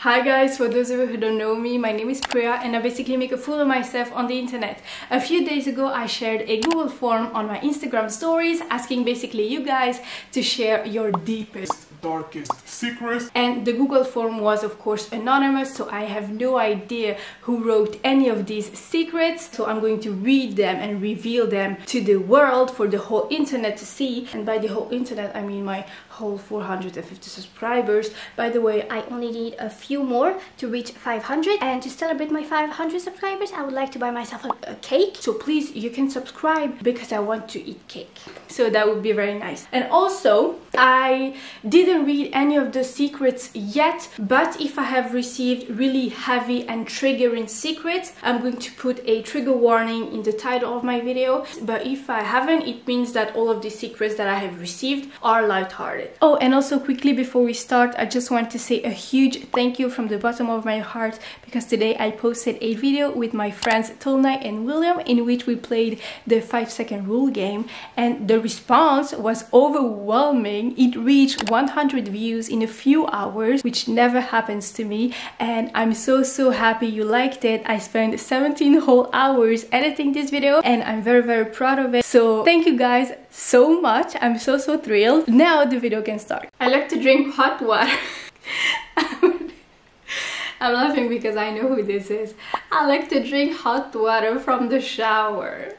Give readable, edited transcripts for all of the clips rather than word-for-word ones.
Hi guys, for those of you who don't know me, my name is Pria and I basically make a fool of myself on the internet. A few days ago I shared a Google form on my Instagram stories asking basically you guys to share your deepest, darkest secrets. And the Google form was of course anonymous, so I have no idea who wrote any of these secrets. So I'm going to read them and reveal them to the world for the whole internet to see. And by the whole internet I mean my whole 450 subscribers. By the way, I only need a few more to reach 500, and to celebrate my 500 subscribers I would like to buy myself a cake. So please, you can subscribe because I want to eat cake, so that would be very nice. And also, I didn't read any of the secrets yet, but if I have received really heavy and triggering secrets, I'm going to put a trigger warning in the title of my video. But if I haven't, it means that all of the secrets that I have received are lighthearted. Oh, and also quickly before we start, I just want to say a huge thank you from the bottom of my heart, because today I posted a video with my friends todayy and William in which we played the 5-second rule game, and the response was overwhelming. It reached 100 views in a few hours, which never happens to me, and I'm so happy you liked it. I spent 17 whole hours editing this video and I'm very proud of it. So thank you guys so much. I'm so thrilled. Now the video can start. I like to drink hot water. I'm laughing because I know who this is. I like to drink hot water from the shower.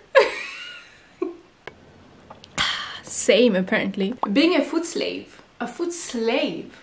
Same apparently. Being a food slave. A food slave.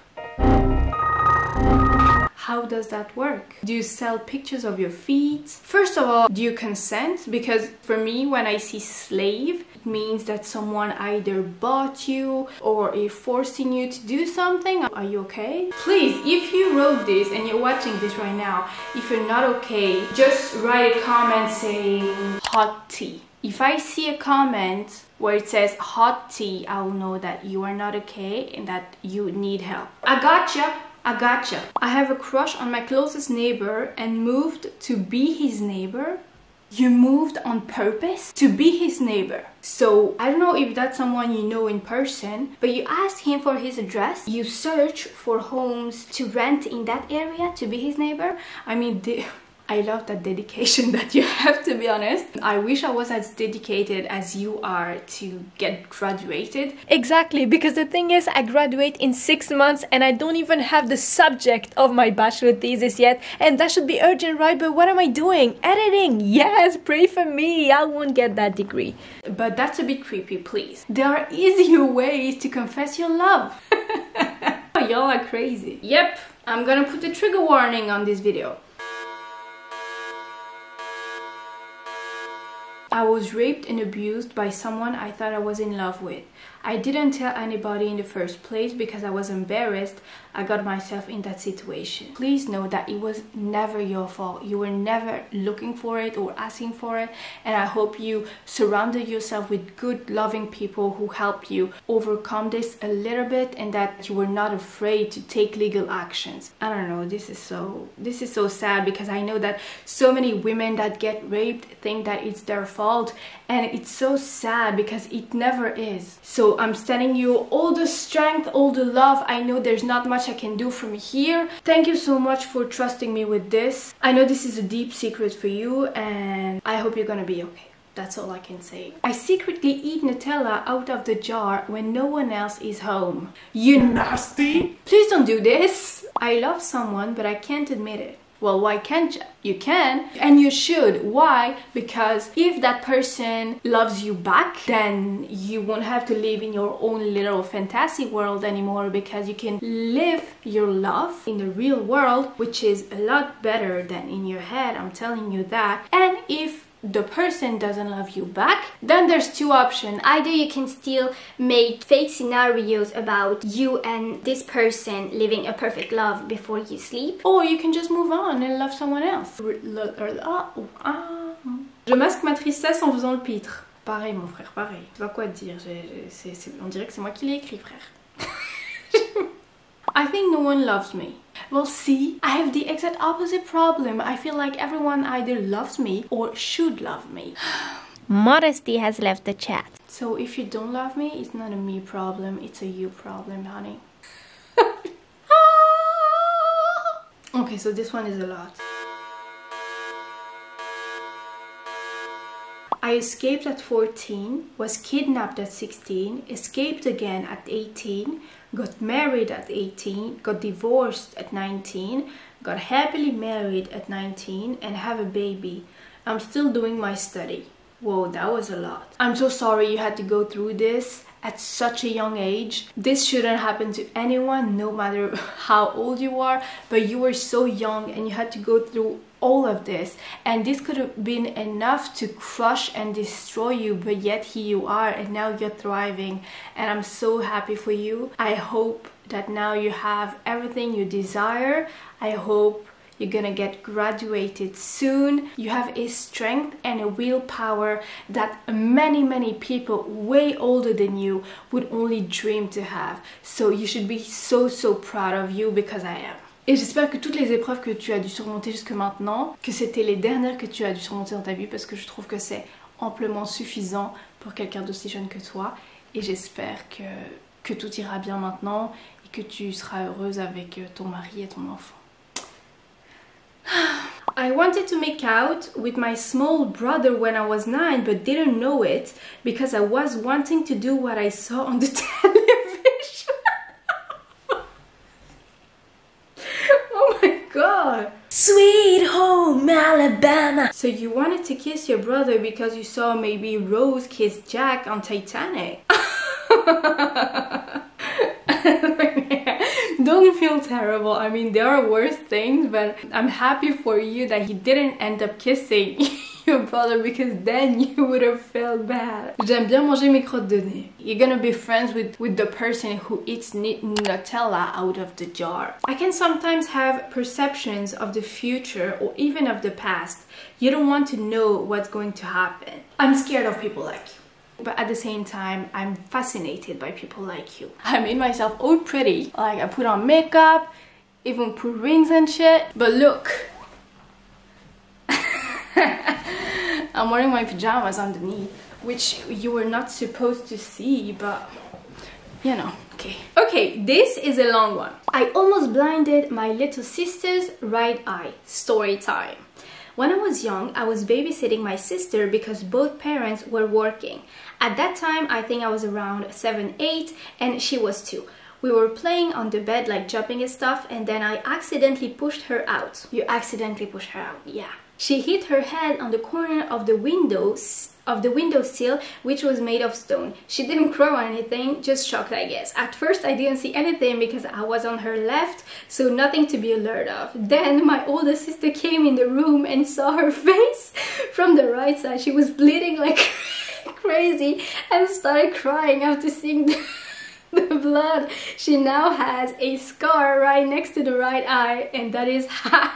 How does that work? Do you sell pictures of your feet? First of all, do you consent? Because for me, when I see slave, it means that someone either bought you or is forcing you to do something. Are you okay? Please, if you wrote this and you're watching this right now, if you're not okay, just write a comment saying hot tea. If I see a comment where it says hot tea, I will know that you are not okay and that you need help. I gotcha. I have a crush on my closest neighbor and moved to be his neighbor. You moved on purpose to be his neighbor. So I don't know if that's someone you know in person, but you ask him for his address. You search for homes to rent in that area to be his neighbor. I mean, I love that dedication that you have, to be honest. I wish I was as dedicated as you are to get graduated. Exactly, because the thing is, I graduate in 6 months and I don't even have the subject of my bachelor thesis yet, and that should be urgent, right? But what am I doing? Editing! Yes, pray for me, I won't get that degree. But that's a bit creepy, please. There are easier ways to confess your love. Y'all are crazy. Yep, I'm gonna put a trigger warning on this video. I was raped and abused by someone I thought I was in love with. I didn't tell anybody in the first place because I was embarrassed. I got myself in that situation. Please know that it was never your fault. You were never looking for it or asking for it, and I hope you surrounded yourself with good, loving people who helped you overcome this a little bit, and that you were not afraid to take legal actions. I don't know, this is so sad, because I know that so many women that get raped think that it's their fault, and it's so sad because it never is. So I'm sending you all the strength, all the love. I know there's not much I can do from here. Thank you so much for trusting me with this. I know this is a deep secret for you, and I hope you're gonna be okay. That's all I can say. I secretly eat Nutella out of the jar when no one else is home. You nasty! Please don't do this. I love someone, but I can't admit it. Well, why can't you? You can, and you should. Why? Because if that person loves you back, then you won't have to live in your own little fantasy world anymore, because you can live your love in the real world, which is a lot better than in your head, I'm telling you that. And if the person doesn't love you back, then there's two options. Either you can still make fake scenarios about you and this person living a perfect love before you sleep, or you can just move on and love someone else. Je masque ma tristesse en faisant le pitre. Pareil mon frère, pareil. Tu vois quoi te dire, on dirait que c'est moi qui l'ai écrit, frère. I think no one loves me. Well, see, I have the exact opposite problem. I feel like everyone either loves me or should love me. Modesty has left the chat. So if you don't love me, it's not a me problem, it's a you problem, honey. Okay, so this one is a lot. I escaped at 14, was kidnapped at 16, escaped again at 18, got married at 18, got divorced at 19, got happily married at 19, and have a baby. I'm still doing my study. Whoa, that was a lot. I'm so sorry you had to go through this at such a young age. This shouldn't happen to anyone, no matter how old you are, but you were so young and you had to go through all of this, and this could have been enough to crush and destroy you, but yet here you are and now you're thriving, and I'm so happy for you. I hope that now you have everything you desire. I hope you're gonna get graduated soon. You have a strength and a willpower that many people way older than you would only dream to have. So you should be so proud of you, because I am. Et j'espère que toutes les épreuves que tu as dû surmonter jusque maintenant, que c'était les dernières que tu as dû surmonter dans ta vie, parce que je trouve que c'est amplement suffisant pour quelqu'un d'aussi jeune que toi. Et j'espère que tout ira bien maintenant et que tu seras heureuse avec ton mari et ton enfant. I wanted to make out with my small brother when I was 9, but didn't know it because I was wanting to do what I saw on the television. Oh my god. Sweet home Alabama. So you wanted to kiss your brother because you saw maybe Rose kiss Jack on Titanic. Don't feel terrible. I mean, there are worse things, but I'm happy for you that he didn't end up kissing your brother, because then you would have felt bad. J'aime bien manger mes crottes de nez. You're gonna be friends with the person who eats Nutella out of the jar. I can sometimes have perceptions of the future or even of the past. You don't want to know what's going to happen. I'm scared of people like you. But at the same time, I'm fascinated by people like you. I made myself all pretty. Like, I put on makeup, even put rings and shit. But look. I'm wearing my pajamas underneath, which you were not supposed to see, but you know, okay. Okay, this is a long one. I almost blinded my little sister's right eye. Story time. When I was young, I was babysitting my sister because both parents were working. At that time, I think I was around 7, 8, and she was 2. We were playing on the bed, like jumping and stuff, and then I accidentally pushed her out. You accidentally pushed her out, yeah. She hit her head on the corner of the window sill, which was made of stone. She didn't cry or anything, just shocked, I guess. At first I didn't see anything because I was on her left, so nothing to be alert of. Then my older sister came in the room and saw her face from the right side. She was bleeding like crazy and started crying after seeing the blood. She now has a scar right next to the right eye, and that is how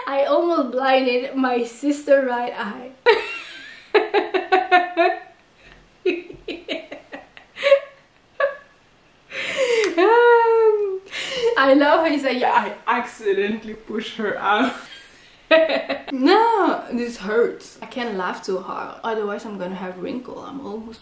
I almost blinded my sister's right eye. I love how you say, yeah, I accidentally pushed her out. No, this hurts. I can't laugh too hard, otherwise I'm gonna have wrinkle. I'm almost...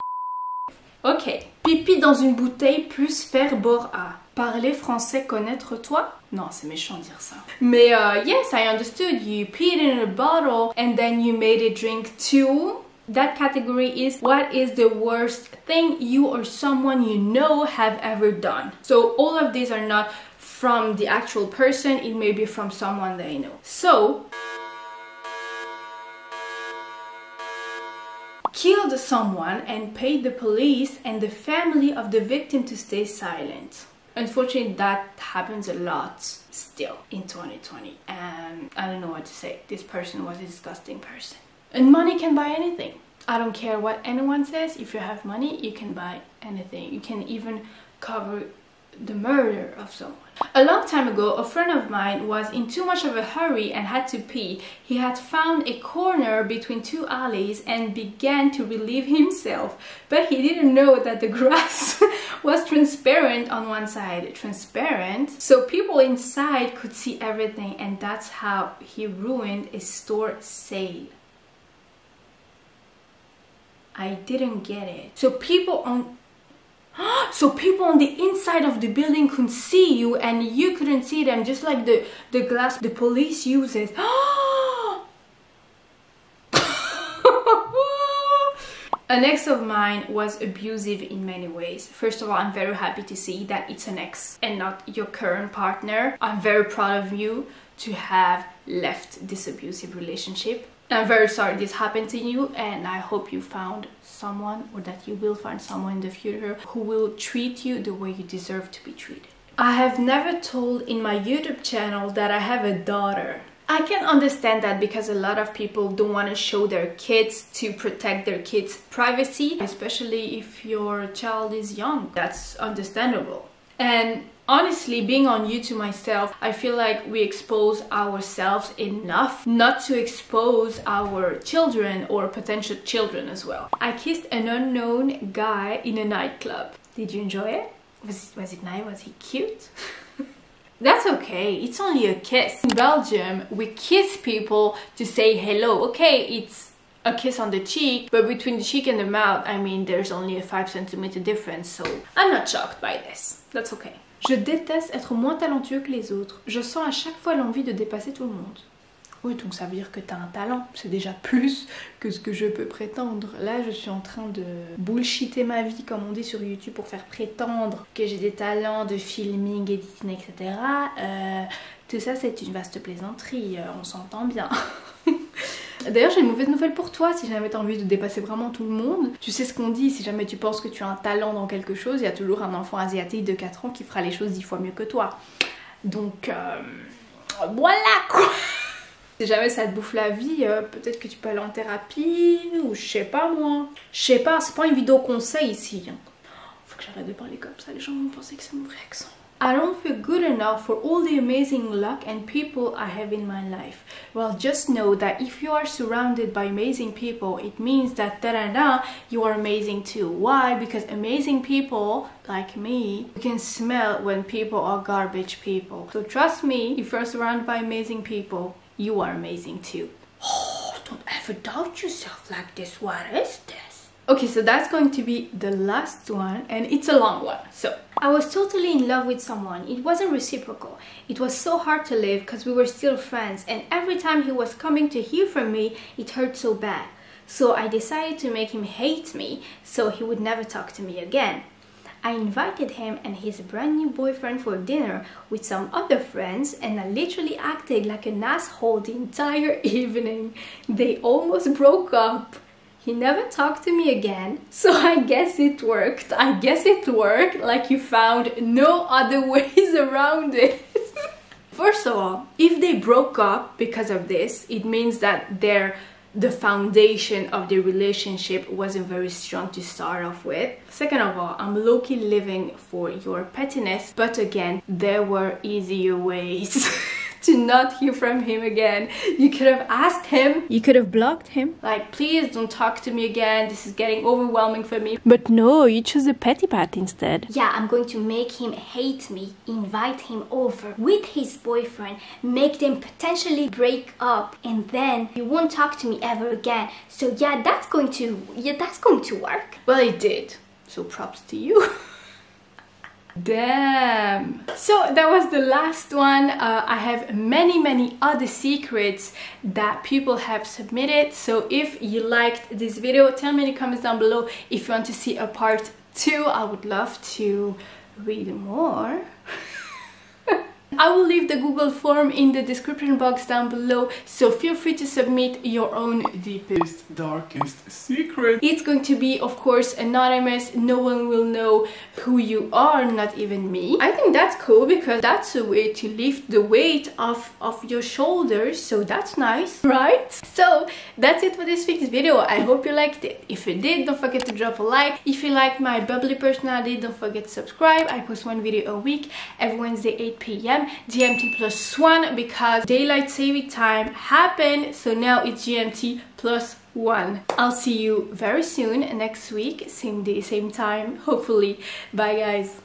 Ok. Pipi dans une bouteille plus faire bord A. Parler français, connaître toi? Non, c'est méchant de dire ça. Mais yes, I understood. You peed in a bottle and then you made it drink too. That category is what is the worst thing you or someone you know have ever done. So all of these are not from the actual person, it may be from someone they know. So, killed someone and paid the police and the family of the victim to stay silent. Unfortunately, that happens a lot still in 2020, and I don't know what to say. This person was a disgusting person. And money can buy anything. I don't care what anyone says. If you have money, you can buy anything. You can even cover the murder of someone. A long time ago, a friend of mine was in too much of a hurry and had to pee. He had found a corner between two alleys and began to relieve himself, but he didn't know that the grass was transparent on one side. Transparent, so people inside could see everything, and that's how he ruined a store sale. I didn't get it. So people on... So people on the inside of the building could see you and you couldn't see them, just like the glass the police uses. An ex of mine was abusive in many ways. First of all, I'm very happy to see that it's an ex and not your current partner. I'm very proud of you to have left this abusive relationship. I'm very sorry this happened to you, and I hope you found someone, or that you will find someone in the future who will treat you the way you deserve to be treated. I have never told in my YouTube channel that I have a daughter. I can understand that because a lot of people don't want to show their kids to protect their kids' privacy, especially if your child is young. That's understandable. And honestly, being on YouTube myself, I feel like we expose ourselves enough not to expose our children or potential children as well. I kissed an unknown guy in a nightclub. Did you enjoy it? Was it nice? Was he cute? That's okay, it's only a kiss. In Belgium, we kiss people to say hello. Okay, it's a kiss on the cheek, but between the cheek and the mouth, I mean, there's only a 5 cm difference, so I'm not shocked by this. That's okay. Je déteste être moins talentueux que les autres. Je sens à chaque fois l'envie de dépasser tout le monde. Oui, donc ça veut dire que t'as un talent. C'est déjà plus que ce que je peux prétendre. Là, je suis en train de bullshiter ma vie, comme on dit sur YouTube, pour faire prétendre que j'ai des talents de filming, editing, etc. Tout ça, c'est une vaste plaisanterie. On s'entend bien. D'ailleurs, j'ai une mauvaise nouvelle pour toi. Si jamais t'as envie de dépasser vraiment tout le monde, tu sais ce qu'on dit, si jamais tu penses que tu as un talent dans quelque chose, il y a toujours un enfant asiatique de 4 ans qui fera les choses 10 fois mieux que toi. Donc, voilà quoi. Si jamais ça te bouffe la vie, peut-être que tu peux aller en thérapie, ou je sais pas moi. Je sais pas, c'est pas une vidéo conseil ici. Faut que j'arrête de parler comme ça, les gens vont penser que c'est mon vrai accent. I don't feel good enough for all the amazing luck and people I have in my life. Well, just know that if you are surrounded by amazing people, it means that you are amazing too. Why? Because amazing people, like me, you can smell when people are garbage people. So trust me, if you're surrounded by amazing people, you are amazing too. Oh, don't ever doubt yourself like this. What is this? Okay, so that's going to be the last one, and it's a long one. So, I was totally in love with someone. It wasn't reciprocal. It was so hard to live because we were still friends, and every time he was coming to hear from me, it hurt so bad. So I decided to make him hate me so he would never talk to me again. I invited him and his brand new boyfriend for dinner with some other friends, and I literally acted like an asshole the entire evening. They almost broke up. He never talked to me again, so I guess it worked. I guess it worked, like you found no other ways around it. First of all, if they broke up because of this, it means that the foundation of the relationship wasn't very strong to start off with. Second of all, I'm low-key living for your pettiness, but again, there were easier ways to not hear from him again. You could have asked him. You could have blocked him. Like, please don't talk to me again. This is getting overwhelming for me. But no, you chose the petty path instead. Yeah, I'm going to make him hate me, invite him over with his boyfriend, make them potentially break up, and then he won't talk to me ever again. So yeah, that's going to work. Well, it did. So props to you. Damn. So that was the last one. I have many other secrets that people have submitted. So if you liked this video, tell me in the comments down below if you want to see a part 2. I would love to read more. I will leave the Google form in the description box down below, so feel free to submit your own deepest, darkest secret. It's going to be, of course, anonymous. No one will know who you are, not even me. I think that's cool because that's a way to lift the weight off your shoulders, so that's nice, right? So that's it for this week's video. I hope you liked it. If you did, don't forget to drop a like. If you like my bubbly personality, don't forget to subscribe. I post one video a week every Wednesday 8 p.m. GMT +1 because daylight saving time happened, so now it's GMT +1. I'll see you very soon next week, same day, same time, hopefully. Bye guys.